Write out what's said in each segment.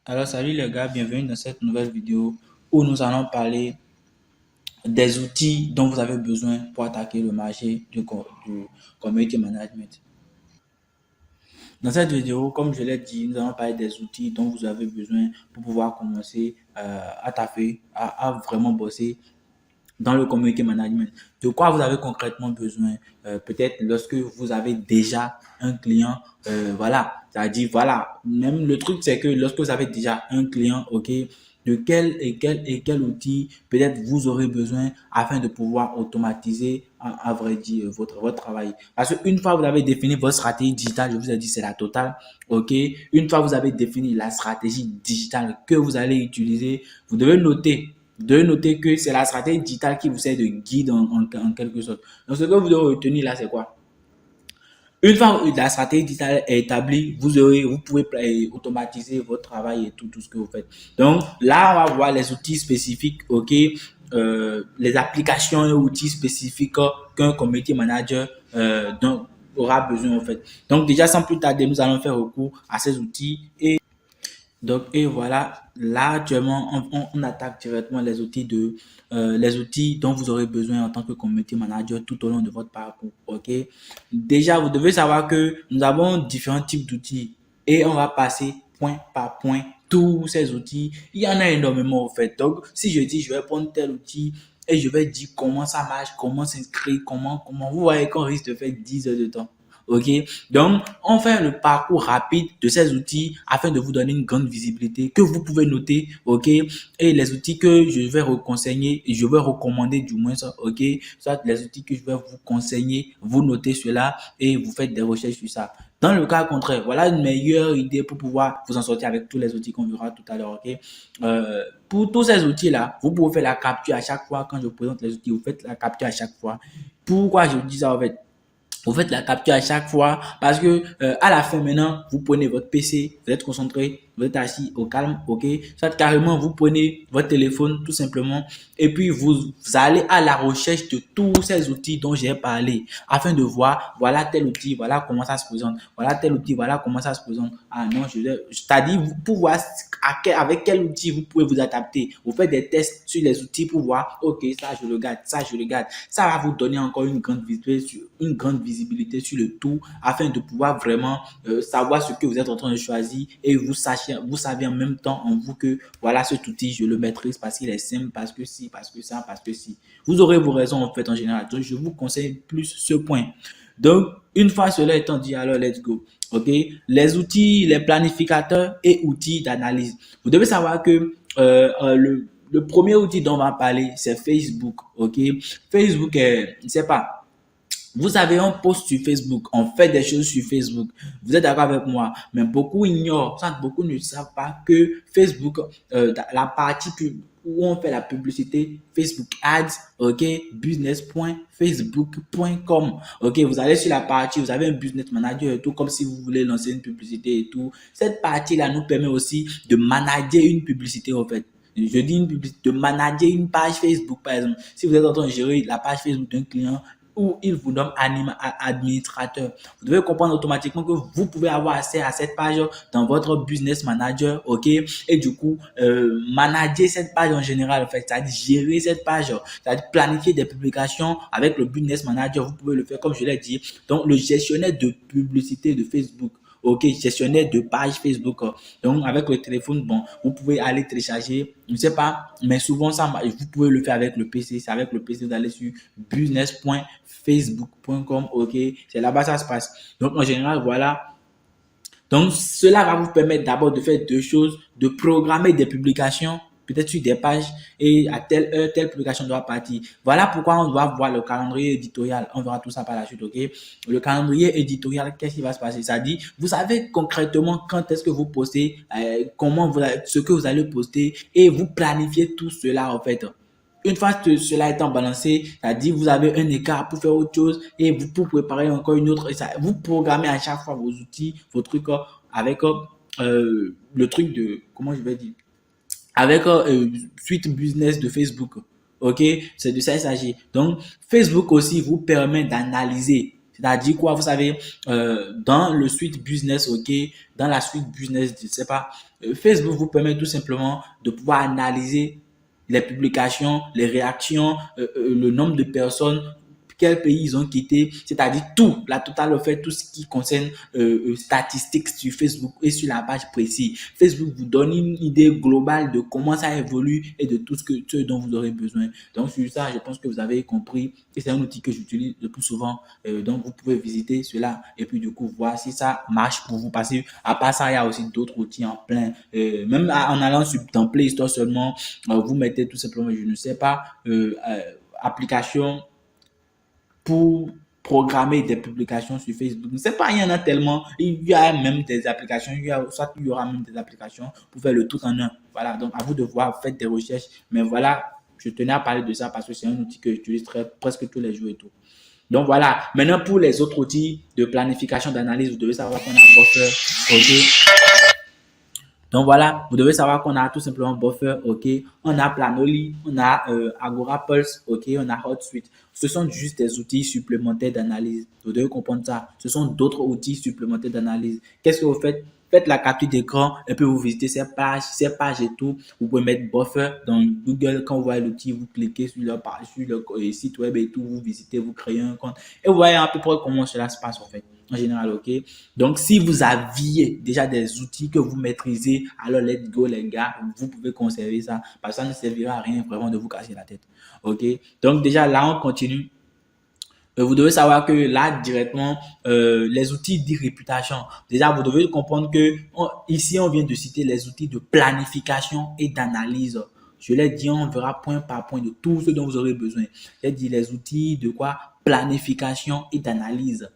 Alors salut les gars, bienvenue dans cette nouvelle vidéo où nous allons parler des outils dont vous avez besoin pour attaquer le marché du community management. Dans cette vidéo, comme je l'ai dit, nous allons parler des outils dont vous avez besoin pour pouvoir commencer à taffer, à vraiment bosser dans le community management. De quoi vous avez concrètement besoin? Peut-être lorsque vous avez déjà un client, voilà, c'est-à-dire, voilà, même le truc, c'est que lorsque vous avez déjà un client, ok, de quel outil peut-être vous aurez besoin afin de pouvoir automatiser, à vrai dire, votre travail. Parce qu'une fois vous avez défini votre stratégie digitale, je vous ai dit, c'est la totale, ok. Une fois vous avez défini la stratégie digitale que vous allez utiliser, vous devez noter que c'est la stratégie digitale qui vous sert de guide en quelque sorte. Donc, ce que vous devez retenir là, c'est quoi? Une fois que la stratégie digitale est établie, vous pouvez automatiser votre travail et tout ce que vous faites. Donc, là, on va voir les outils spécifiques, OK, les applications et outils spécifiques qu'un community manager aura besoin, en fait. Donc, déjà, sans plus tarder, nous allons faire recours à ces outils et voilà, là actuellement, on attaque directement les outils dont vous aurez besoin en tant que community manager tout au long de votre parcours. Ok. Déjà, vous devez savoir que nous avons différents types d'outils et on va passer point par point tous ces outils. Il y en a énormément en fait. Donc, si je dis je vais prendre tel outil et je vais dire comment ça marche, comment s'inscrire, comment, vous voyez qu'on risque de faire 10 heures de temps. Ok, donc on fait le parcours rapide de ces outils afin de vous donner une grande visibilité que vous pouvez noter, ok, et les outils que je vais conseiller et je vais recommander du moins, ok, soit les outils que je vais vous conseiller, vous notez cela et vous faites des recherches sur ça. Dans le cas contraire, voilà une meilleure idée pour pouvoir vous en sortir avec tous les outils qu'on verra tout à l'heure, ok. Pour tous ces outils-là, vous pouvez faire la capture à chaque fois quand je présente les outils, vous faites la capture à chaque fois. Pourquoi je dis ça en fait? Vous faites la capture à chaque fois parce que à la fin maintenant, vous prenez votre PC, vous êtes concentré, vous êtes assis au calme, ok. Soit carrément, vous prenez votre téléphone tout simplement et puis vous allez à la recherche de tous ces outils dont j'ai parlé afin de voir, voilà tel outil, voilà comment ça se présente, voilà tel outil, voilà comment ça se présente. Ah non, c'est-à-dire pour voir avec quel outil vous pouvez vous adapter. Vous faites des tests sur les outils pour voir, ok, ça je le garde, ça je le garde. Ça va vous donner encore une grande visibilité sur le tout afin de pouvoir vraiment savoir ce que vous êtes en train de choisir et vous savez en même temps en vous que voilà cet outil, je le maîtrise parce qu'il est simple, parce que si, parce que ça, parce que si. Vous aurez vos raisons en fait en général. Donc, je vous conseille plus ce point. Donc, une fois cela étant dit, alors let's go. OK? Les outils, les planificateurs et outils d'analyse. Vous devez savoir que le premier outil dont on va parler, c'est Facebook. OK? Facebook, je ne sais pas. Vous avez un post sur Facebook, on fait des choses sur Facebook. Vous êtes d'accord avec moi, mais beaucoup ignorent, beaucoup ne savent pas que Facebook, la partie où on fait la publicité, Facebook Ads, ok, business.facebook.com. Ok, vous allez sur la partie, vous avez un business manager et tout, comme si vous voulez lancer une publicité et tout. Cette partie-là nous permet aussi de manager une publicité en fait. Je dis une publicité, de manager une page Facebook par exemple. Si vous êtes en train de gérer la page Facebook d'un client, où il vous nomme administrateur. Vous devez comprendre automatiquement que vous pouvez avoir accès à cette page dans votre business manager, ok? Et du coup, manager cette page en général, en fait, c'est-à-dire gérer cette page, c'est-à-dire planifier des publications avec le business manager, vous pouvez le faire comme je l'ai dit. Donc, le gestionnaire de publicité de Facebook. Ok, gestionnaire de page Facebook. Donc, avec le téléphone, bon, vous pouvez aller télécharger, je ne sais pas, mais souvent, vous pouvez le faire avec le PC. C'est avec le PC, vous allez sur business.facebook.com. Ok, c'est là-bas ça se passe. Donc, en général, voilà. Donc, cela va vous permettre d'abord de faire deux choses, de programmer des publications, peut-être sur des pages, et à telle heure, telle publication doit partir. Voilà pourquoi on doit voir le calendrier éditorial. On verra tout ça par la suite, ok? Le calendrier éditorial, qu'est-ce qui va se passer? Ça dit, vous savez concrètement quand est-ce que vous postez, ce que vous allez poster, et vous planifiez tout cela, en fait. Une fois que cela étant balancé, c'est-à-dire vous avez un écart pour faire autre chose et vous pour préparer encore une autre. Et ça, vous programmez à chaque fois vos outils, vos trucs avec le truc de, comment je vais dire, avec suite business de Facebook. Ok, c'est de ça qu'il s'agit. Donc, Facebook aussi vous permet d'analyser C'est-à-dire quoi, vous savez, dans le suite business, ok, dans la suite business, je ne sais pas, Facebook vous permet tout simplement de pouvoir analyser les publications, les réactions, le nombre de personnes, quel pays ils ont quitté, c'est-à-dire tout, la totale en fait, tout ce qui concerne statistiques sur Facebook et sur la page précise. Facebook vous donne une idée globale de comment ça évolue et de tout ce dont vous aurez besoin. Donc sur ça, je pense que vous avez compris et c'est un outil que j'utilise le plus souvent. Donc vous pouvez visiter cela et puis du coup voir si ça marche pour vous. Parce que à part ça, il y a aussi d'autres outils en plein. Même en allant sur dans Play Store seulement, vous mettez tout simplement, je ne sais pas, application pour programmer des publications sur Facebook. Je ne sais pas, il y en a tellement. Il y a même des applications, soit il y aura même des applications pour faire le tout en un. Voilà, donc à vous de voir, faites des recherches. Mais voilà, je tenais à parler de ça parce que c'est un outil que j'utilise presque tous les jours et tout. Donc voilà, maintenant pour les autres outils de planification, d'analyse, vous devez savoir qu'on a Buffer, ok. Donc voilà, vous devez savoir qu'on a tout simplement Buffer, ok. On a Planoly, on a Agora Pulse, ok. On a HotSuite. Ce sont juste des outils supplémentaires d'analyse. Vous devez comprendre ça. Ce sont d'autres outils supplémentaires d'analyse. Qu'est-ce que vous faites? Faites la capture d'écran et puis vous visitez ces pages et tout. Vous pouvez mettre Buffer dans Google. Quand vous voyez l'outil, vous cliquez sur leur page, sur le site web et tout. Vous visitez, vous créez un compte et vous voyez à peu près comment cela se passe en fait. En général, ok. Donc, si vous aviez déjà des outils que vous maîtrisez, alors let's go les gars, vous pouvez conserver ça parce que ça ne servira à rien vraiment de vous casser la tête. Ok. Donc déjà là, on continue. Vous devez savoir que là, directement, les outils d'e-réputation. Déjà, vous devez comprendre que ici, on vient de citer les outils de planification et d'analyse. Je l'ai dit, on verra point par point de tout ce dont vous aurez besoin. J'ai dit les outils de quoi? Planification et d'analyse.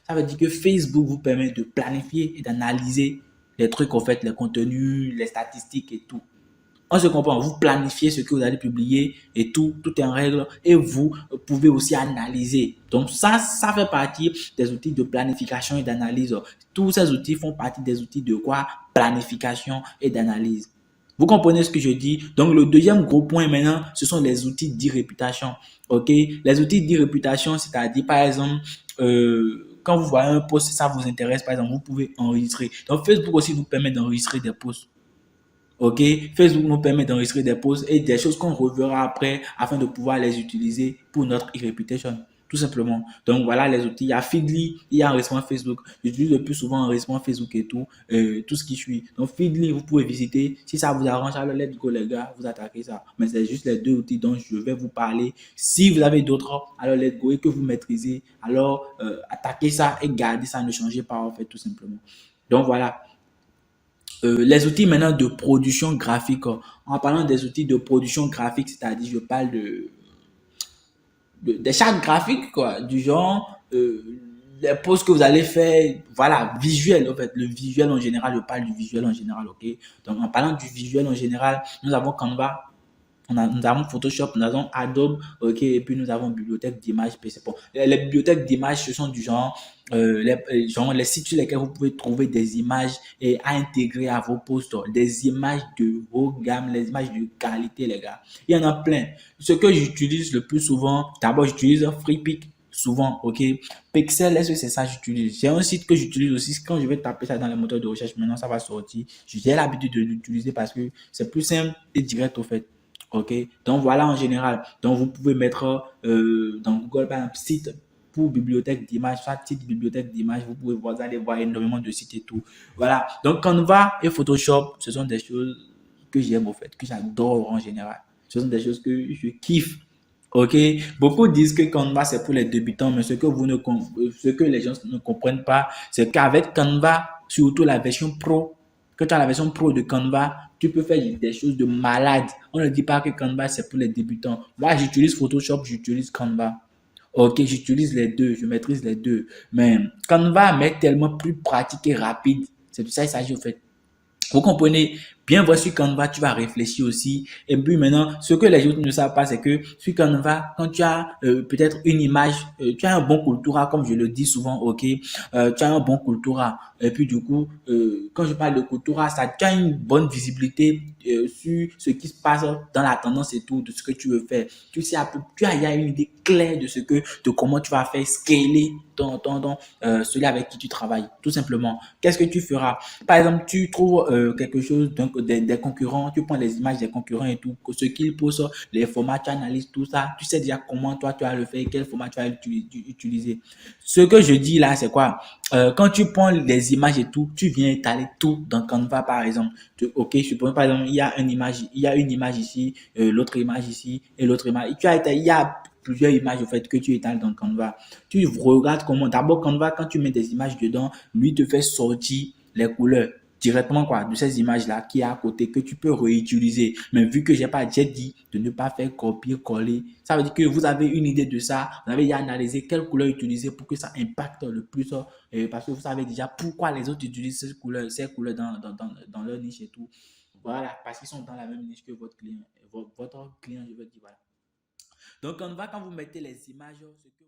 Ça veut dire que Facebook vous permet de planifier et d'analyser les trucs, en fait, les contenus, les statistiques et tout. On se comprend, vous planifiez ce que vous allez publier et tout est en règle et vous pouvez aussi analyser. Donc ça fait partie des outils de planification et d'analyse. Tous ces outils font partie des outils de quoi? Planification et d'analyse. Vous comprenez ce que je dis? Donc le deuxième gros point maintenant, ce sont les outils d'e-réputation. Ok? Les outils d'e-réputation, c'est-à-dire par exemple, quand vous voyez un post, ça vous intéresse, par exemple, vous pouvez enregistrer. Donc Facebook aussi vous permet d'enregistrer des posts. Ok, Facebook nous permet d'enregistrer des posts et des choses qu'on reverra après afin de pouvoir les utiliser pour notre e-reputation. Tout simplement. Donc voilà les outils. Il y a Feedly, il y a enregistrement Facebook. J'utilise le plus souvent enregistrement Facebook et tout ce qui suit. Donc Feedly, vous pouvez visiter. Si ça vous arrange, alors let's go les gars, vous attaquez ça. Mais c'est juste les deux outils dont je vais vous parler. Si vous avez d'autres, alors let's go et que vous maîtrisez, alors attaquez ça et gardez ça, ne changez pas en fait tout simplement. Donc voilà. Les outils maintenant de production graphique. En parlant des outils de production graphique, c'est-à-dire je parle des chartes graphiques, quoi, du genre les posts que vous allez faire, voilà, visuel, en fait, le visuel en général, je parle du visuel en général, ok. Donc en parlant du visuel en général, nous avons Canva, nous avons Photoshop, nous avons Adobe, ok, et puis nous avons bibliothèque d'images PC. Bon, les bibliothèques d'images, ce sont du genre, les sites sur lesquels vous pouvez trouver des images et à intégrer à vos posts, des images de haut gamme, les images de qualité, les gars. Il y en a plein. Ce que j'utilise le plus souvent, d'abord, j'utilise FreePic souvent, ok. Pixel, est-ce que c'est ça que j'utilise? C'est un site que j'utilise aussi. Quand je vais taper ça dans les moteurs de recherche, maintenant ça va sortir. J'ai l'habitude de l'utiliser parce que c'est plus simple et direct au fait. Ok, donc voilà en général. Donc vous pouvez mettre dans Google par exemple site pour bibliothèque d'images, soit site bibliothèque d'images, vous pouvez voir, vous allez voir énormément de sites et tout. Voilà. Donc Canva et Photoshop, ce sont des choses que j'aime au fait, que j'adore en général. Ce sont des choses que je kiffe. Ok, beaucoup disent que Canva c'est pour les débutants, mais ce que les gens ne comprennent pas, c'est qu'avec Canva, surtout la version pro, que tu as la version pro de Canva, tu peux faire des choses de malade. On ne dit pas que Canva c'est pour les débutants. Moi, j'utilise Photoshop, j'utilise Canva. Ok, j'utilise les deux, je maîtrise les deux. Mais Canva m'est tellement plus pratique et rapide. C'est de ça qu'il s'agit au fait. Vous comprenez? Bien voir sur Canva, tu vas réfléchir aussi. Et puis maintenant, ce que les autres ne savent pas, c'est que sur Canva, quand tu as peut-être une image, tu as un bon cultura, comme je le dis souvent, ok, tu as un bon cultura. Et puis du coup, quand je parle de cultura, ça, tu as une bonne visibilité sur ce qui se passe dans la tendance et tout, de ce que tu veux faire. Tu sais, il y a une idée claire de comment tu vas faire scaler celui avec qui tu travailles, tout simplement. Qu'est-ce que tu feras? Par exemple, tu trouves quelque chose, donc des concurrents, tu prends les images des concurrents et tout, ce qu'ils posent, les formats, tu analyses tout ça, tu sais déjà comment toi tu vas le faire, quel format tu vas utiliser. Ce que je dis là, c'est quoi? Quand tu prends les images et tout, tu viens étaler tout dans Canva, par exemple. Ok, je suppose, par exemple, il y a une image ici, l'autre image ici et l'autre image. Il y a plusieurs images au fait que tu étales dans Canva. Tu regardes comment, d'abord Canva, quand tu mets des images dedans, lui te fait sortir les couleurs directement quoi, de ces images-là qui est à côté que tu peux réutiliser. Mais vu que j'ai dit de ne pas faire copier-coller, ça veut dire que vous avez une idée de ça, vous avez déjà analysé quelle couleur utiliser pour que ça impacte le plus, parce que vous savez déjà pourquoi les autres utilisent ces couleurs dans leur niche et tout. Voilà, parce qu'ils sont dans la même niche que votre client. Votre client, je veux dire, voilà. Donc, on va, quand vous mettez les images, ce que